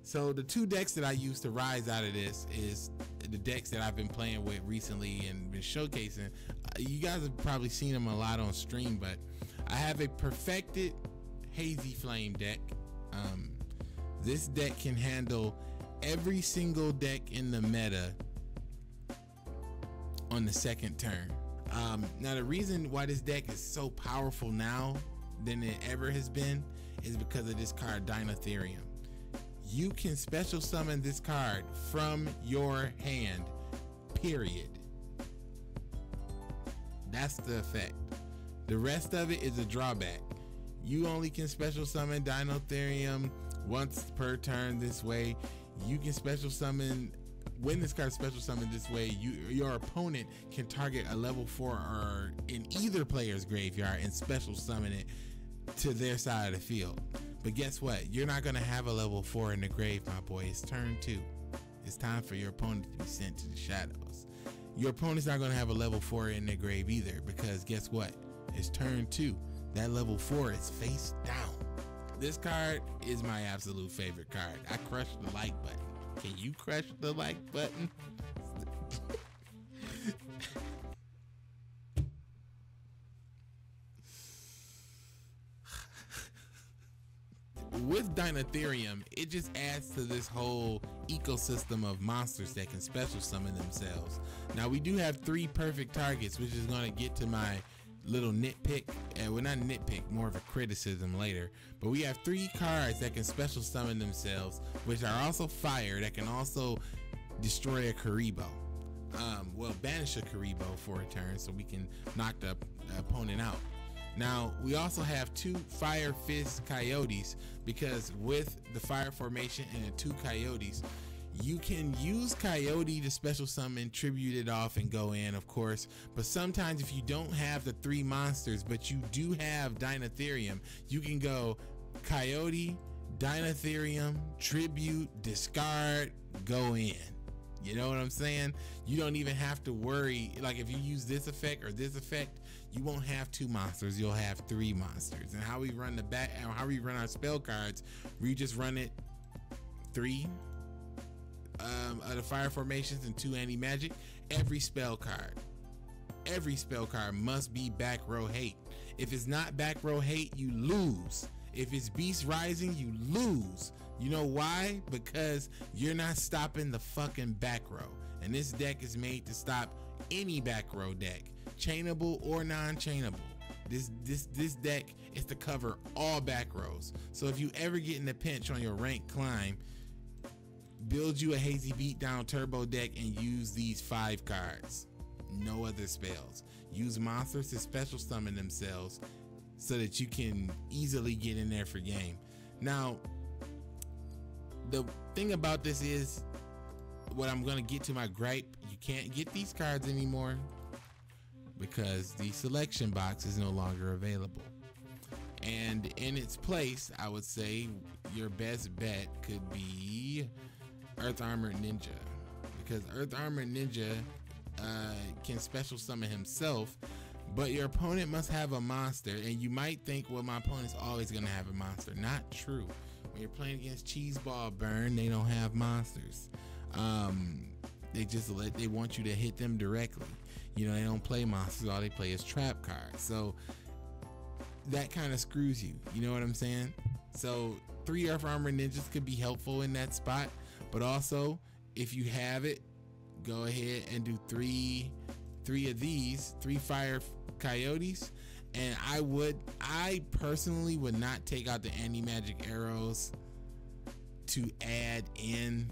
So the two decks that I use to rise out of this is the decks that I've been playing with recently and been showcasing. You guys have probably seen them a lot on stream, but I have a perfected Hazy Flame deck. This deck can handle every single deck in the meta on the second turn. Now the reason why this deck is so powerful now than it ever has been is because of this card, Dinotherium. You can special summon this card from your hand, period. That's the effect. The rest of it is a drawback. You only can special summon Dinotherium once per turn this way. You can special summon, when this card special summoned this way, your opponent can target a level 4 or in either player's graveyard and special summon it to their side of the field. But guess what? You're not going to have a level 4 in the grave, my boy. It's turn 2. It's time for your opponent to be sent to the shadows. Your opponent's not going to have a level 4 in their grave either, because guess what? It's turn 2. That level 4 is face down. This card is my absolute favorite card. I crushed the like button. Can you crush the like button? With Dinotherium, it just adds to this whole ecosystem of monsters that can special summon themselves. Now we do have 3 perfect targets, which is going to get to my little nitpick, and well, not nitpick, more of a criticism later. But we have 3 cards that can special summon themselves, which are also fire, that can also destroy a Karibo. Well, banish a Karibo for a turn, so we can knock the opponent out. Now we also have 2 Fire Fist Coyotes, because with the fire formation and the 2 Coyotes, you can use Coyote to special summon, tribute it off, and go in, of course. But sometimes if you don't have the 3 monsters, but you do have Dinotherium, you can go Coyote, Dinotherium, tribute, discard, go in. You know what I'm saying? You don't even have to worry. Like if you use this effect or this effect, you won't have 2 monsters. You'll have 3 monsters. And how we run how we run our spell cards, we just run it 3 of the fire formations and 2 anti-magic. Every spell card must be back row hate. If it's not back row hate, you lose. If it's beast rising, you lose. You know why? Because you're not stopping the fucking back row. And this deck is made to stop any back row deck, chainable or non-chainable. This deck is to cover all back rows. So if you ever get in a pinch on your rank climb, build you a Hazy Beatdown turbo deck and use these 5 cards. No other spells. Use monsters to special summon themselves so that you can easily get in there for game. Now, the thing about this is, what I'm going to get to my gripe, you can't get these cards anymore because the selection box is no longer available. And in its place, I would say your best bet could be Earth Armored Ninja, because Earth Armored Ninja can special summon himself, but your opponent must have a monster. And you might think, well, my opponent's always going to have a monster. Not true. When you're playing against Cheeseball Burn, they don't have monsters. They want you to hit them directly. You know, they don't play monsters. All they play is trap cards. So that kind of screws you. You know what I'm saying? So 3 Earth Armor Ninjas could be helpful in that spot. But also, if you have it, go ahead and do 3 of these, 3 Fire Coyotes. And I personally would not take out the anti-magic arrows to add in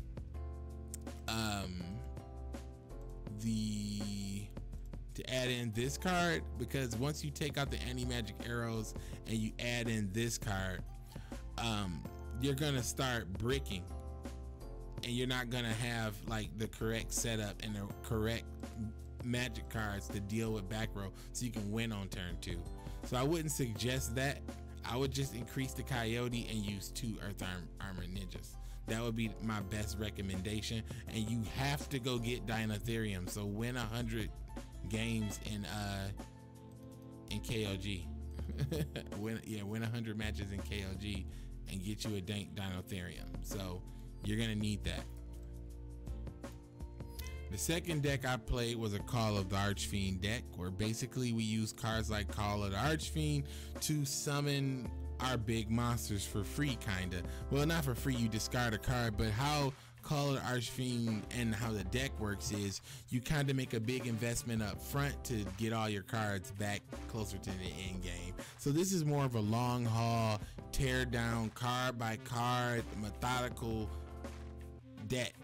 this card, because once you take out the anti-magic arrows and you add in this card, you're gonna start bricking, and you're not gonna have like the correct setup and the correct magic cards to deal with back row so you can win on turn 2. So I wouldn't suggest that. I would just increase the Coyote and use 2 Earth Armor Ninjas. That would be my best recommendation. And you have to go get Dinotherium. So win 100 games in KOG. win 100 matches in KOG and get you a dank Dinotherium. So You're gonna need that. The second deck I played was a Call of the Archfiend deck, where basically we use cards like Call of the Archfiend to summon our big monsters for free, kinda. Well, not for free, you discard a card, but how Call of the Archfiend and how the deck works is you kind of make a big investment up front to get all your cards back closer to the end game. So this is more of a long haul, tear down card by card, methodical deck.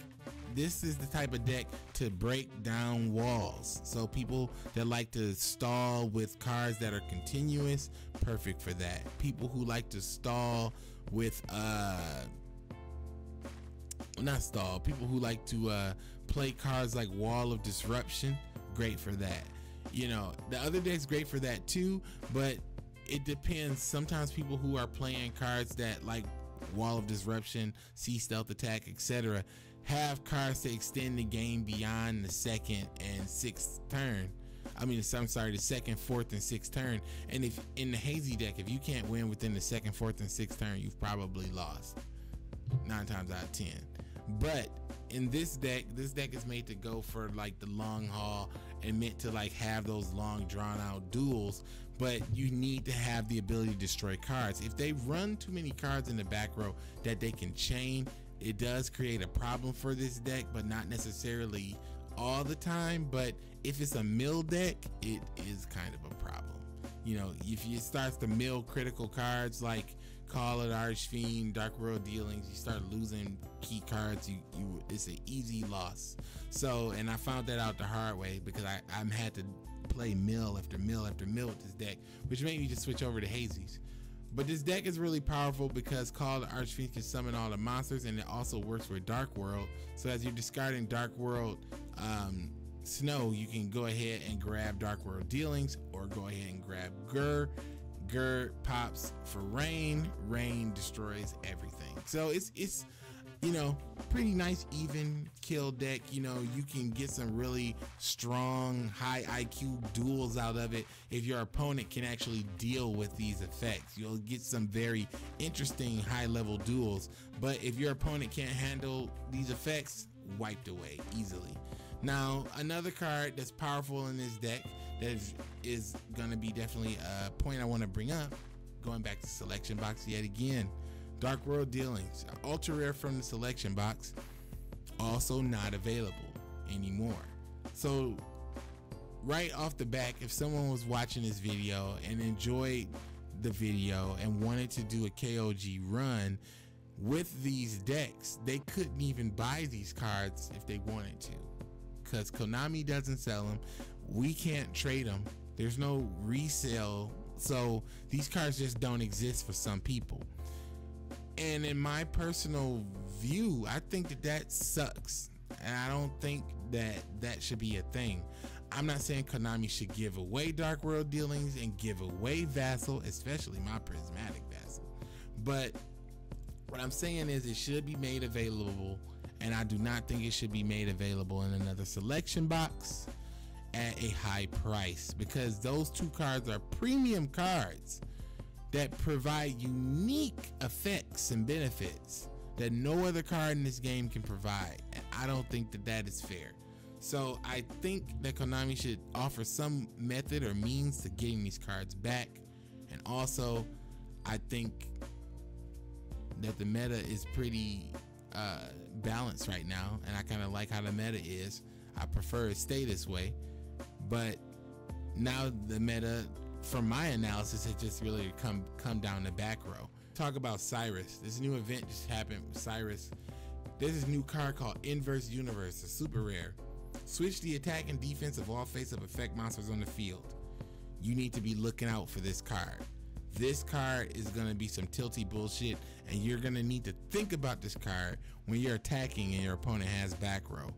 This is the type of deck to break down walls. So people that like to stall with cards that are continuous, perfect for that. People who like to stall with not stall, people who like to play cards like Wall of Disruption, great for that. You know, the other deck's great for that too, but it depends. Sometimes people who are playing cards that like Wall of Disruption, Sea Stealth Attack, etc., have cards to extend the game beyond the second and sixth turn. I mean, I'm sorry, the second, fourth, and sixth turn. And if in the Hazy deck, if you can't win within the second, fourth, and sixth turn, you've probably lost 9 times out of 10. But in this deck is made to go for like the long haul and meant to like have those long drawn out duels, but you need to have the ability to destroy cards. If they run too many cards in the back row that they can chain, it does create a problem for this deck, but not necessarily all the time. But if it's a mill deck, it is kind of a problem. You know, if it starts to mill critical cards like Call of the Archfiend, Dark World Dealings, you start losing key cards, it's an easy loss. So, and I found that out the hard way because I had to play mill after mill after mill with this deck, which made me just switch over to Hazy's. But this deck is really powerful because Call of the Archfiend can summon all the monsters, and it also works with Dark World. So as you're discarding Dark World Snow, you can go ahead and grab Dark World Dealings, or go ahead and grab Gur. Gur pops for Rain. Rain destroys everything. So it's you know, pretty nice even kill deck. You know, you can get some really strong high IQ duels out of it if your opponent can actually deal with these effects. You'll get some very interesting high level duels, but if your opponent can't handle these effects, wiped away easily. Now, another card that's powerful in this deck that is going to be definitely a point I want to bring up, going back to selection box yet again, Dark World Dealings, ultra rare from the selection box, also not available anymore. So right off the back, if someone was watching this video and enjoyed the video and wanted to do a KOG run with these decks, they couldn't even buy these cards if they wanted to, because Konami doesn't sell them. We can't trade them. There's no resale. So these cards just don't exist for some people. And in my personal view, I think that sucks. And I don't think that should be a thing. I'm not saying Konami should give away Dark World Dealings and give away Vassal, especially my Prismatic Vassal. But what I'm saying is it should be made available, and I do not think it should be made available in another selection box at a high price, because those two cards are premium cards that provide unique effects and benefits that no other card in this game can provide, and I don't think that is fair. So I think that Konami should offer some method or means to getting these cards back. And also, I think that the meta is pretty balanced right now, and I kind of like how the meta is. I prefer it stay this way, but now the meta, from my analysis, has just really come down the back row. Talk about Cyrus. This new event just happened with Cyrus. There's this new card called Inverse Universe, a super rare. Switch the attack and defense of all face-up effect monsters on the field. You need to be looking out for this card. This card is going to be some tilty bullshit, and you're going to need to think about this card when you're attacking and your opponent has back row.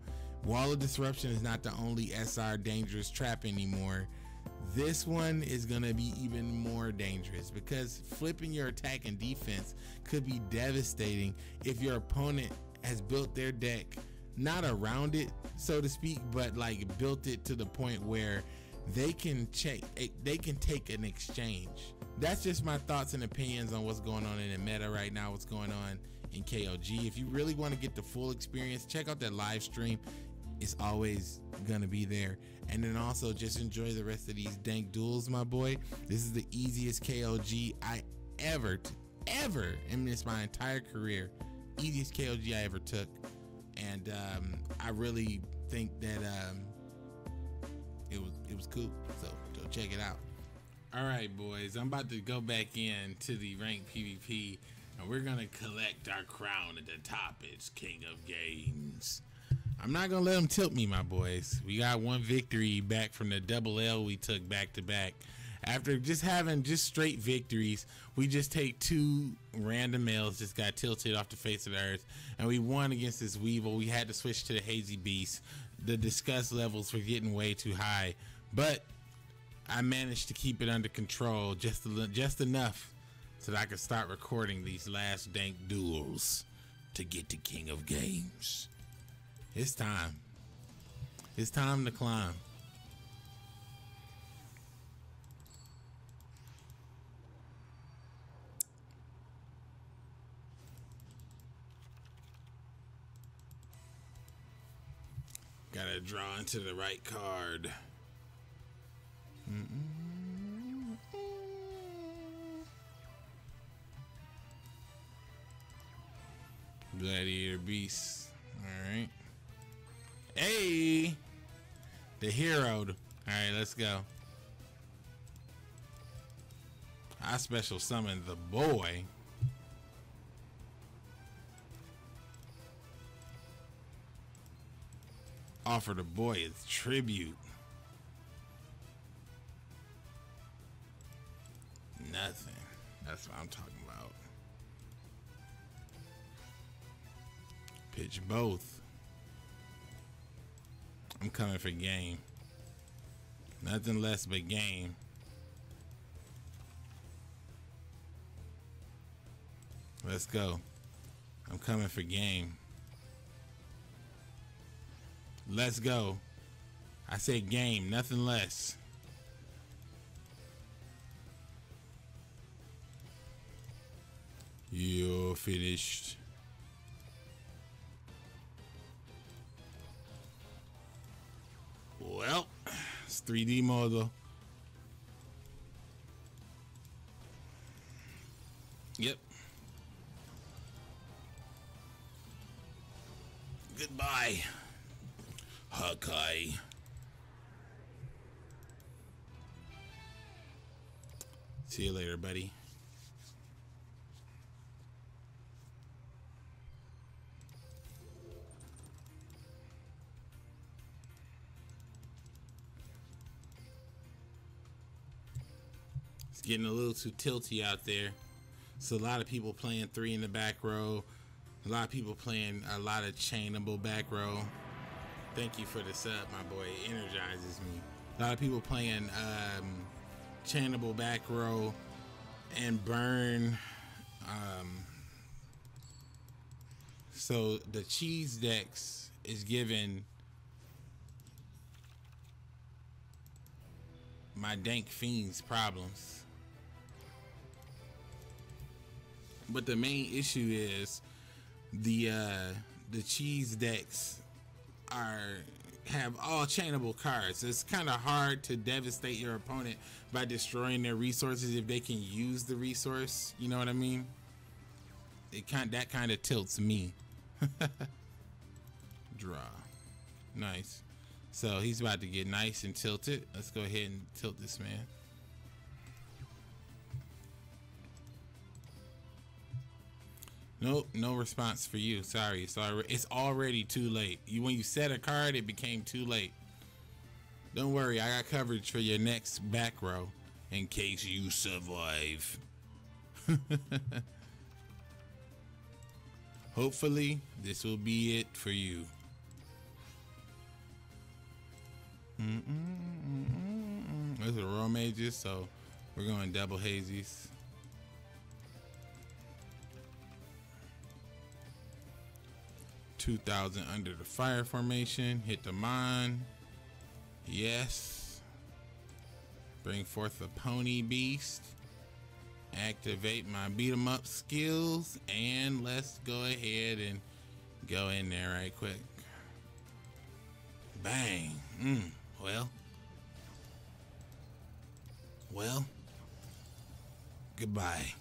Wall of Disruption is not the only SR dangerous trap anymore. This one is going to be even more dangerous, because flipping your attack and defense could be devastating if your opponent has built their deck not around it, so to speak, but like built it to the point where they can take an exchange. That's just my thoughts and opinions on what's going on in the meta right now, what's going on in KOG. If you really want to get the full experience, check out that live stream. It's always gonna be there. And then also just enjoy the rest of these dank duels, my boy. This is the easiest KOG I ever in my entire career. Easiest KOG I ever took. And I really think that it was cool. So check it out. All right, boys, I'm about to go back in to the ranked PvP, and we're gonna collect our crown at the top. It's King of Games. I'm not gonna let them tilt me, my boys. We got one victory back from the double L we took back to back. After just having straight victories, we just take 2 random L's, just got tilted off the face of the earth, and we won against this Weevil. We had to switch to the Hazy Beast. The disgust levels were getting way too high, but I managed to keep it under control just enough so that I could start recording these last dank duels to get to King of Games. It's time. It's time to climb. Gotta draw into the right card. Gladiator Beast. Alright. Hey! The hero. Alright, let's go. I special summoned the boy. Offer the boy its tribute. Nothing. That's what I'm talking about. Pitch both. I'm coming for game. Nothing less but game. Let's go. I'm coming for game. Let's go. I said game, nothing less. You're finished. Well, it's 3D model. Yep. Goodbye, Hawkeye. See you later, buddy. It's getting a little too tilty out there. So a lot of people playing 3 in the back row. A lot of people playing a lot of chainable back row. Thank you for the sub, my boy. It energizes me. A lot of people playing chainable back row and burn. So the cheese decks is giving my dank fiends problems. But the main issue is the cheese decks have all chainable cards. So it's kind of hard to devastate your opponent by destroying their resources if they can use the resource. You know what I mean? That kind of tilts me. Draw. Nice. So he's about to get nice and tilted. Let's go ahead and tilt this man. Nope, no response for you. Sorry, it's already too late. When you set a card, it became too late. Don't worry, I got coverage for your next back row in case you survive. Hopefully, this will be it for you. Those are raw mages, so we're going double hazies. $2,000 under the fire formation. Hit the mine. Yes. Bring forth the pony beast. Activate my beat 'em up skills, and let's go ahead and go in there right quick. Bang. Well, goodbye.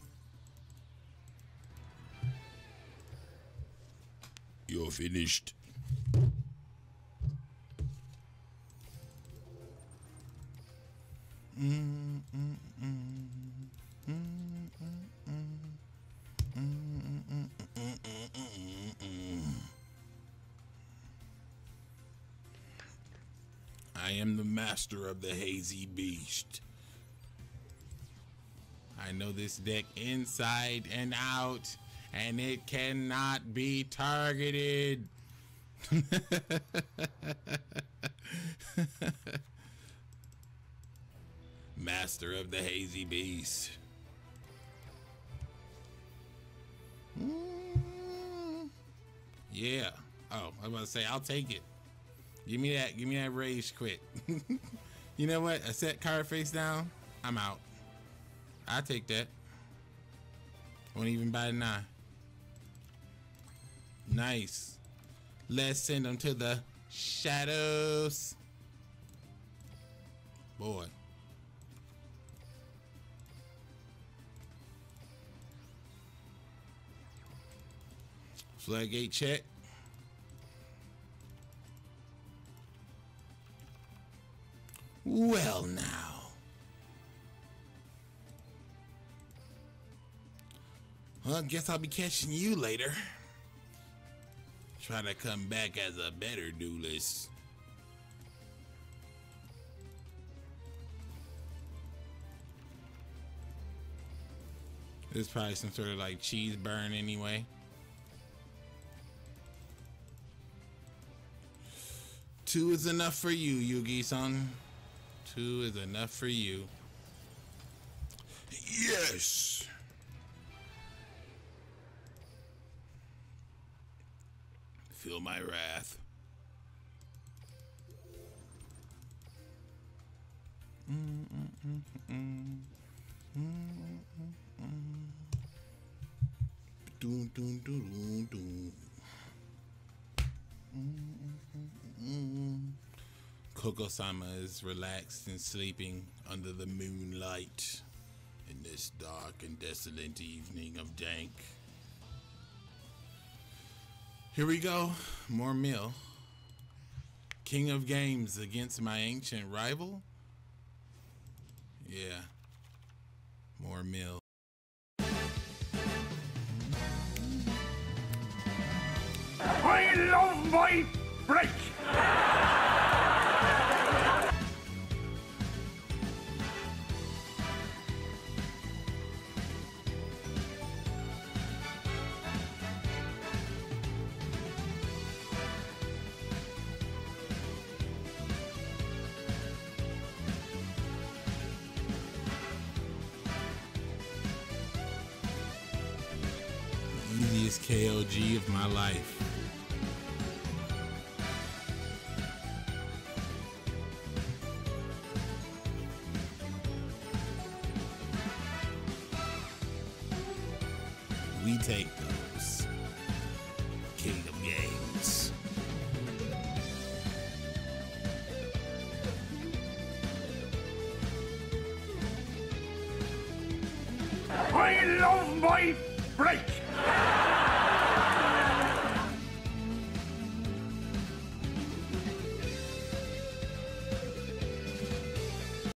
You're finished. I am the master of the Hazy Beast. I know this deck inside and out, and it cannot be targeted. Master of the Hazy Beast. Yeah. Oh, I was about to say, I'll take it. Give me that rage quit. You know what? A set card face down, I'm out. I take that. Won't even buy 9. Nice. Let's send them to the shadows. Boy. Floodgate check. Well now. Well, I guess I'll be catching you later. Try to come back as a better duelist. This is probably some sort of like cheese burn anyway. Two is enough for you, Yugi-san. 2 is enough for you. Yes. Feel my wrath. Koko-sama is relaxed and sleeping under the moonlight in this dark and desolate evening of dank. Here we go, more mill. King of games against my ancient rival. Yeah, more mill. I love my break. Easiest KOG of my life. We take those. King of games. I love my break.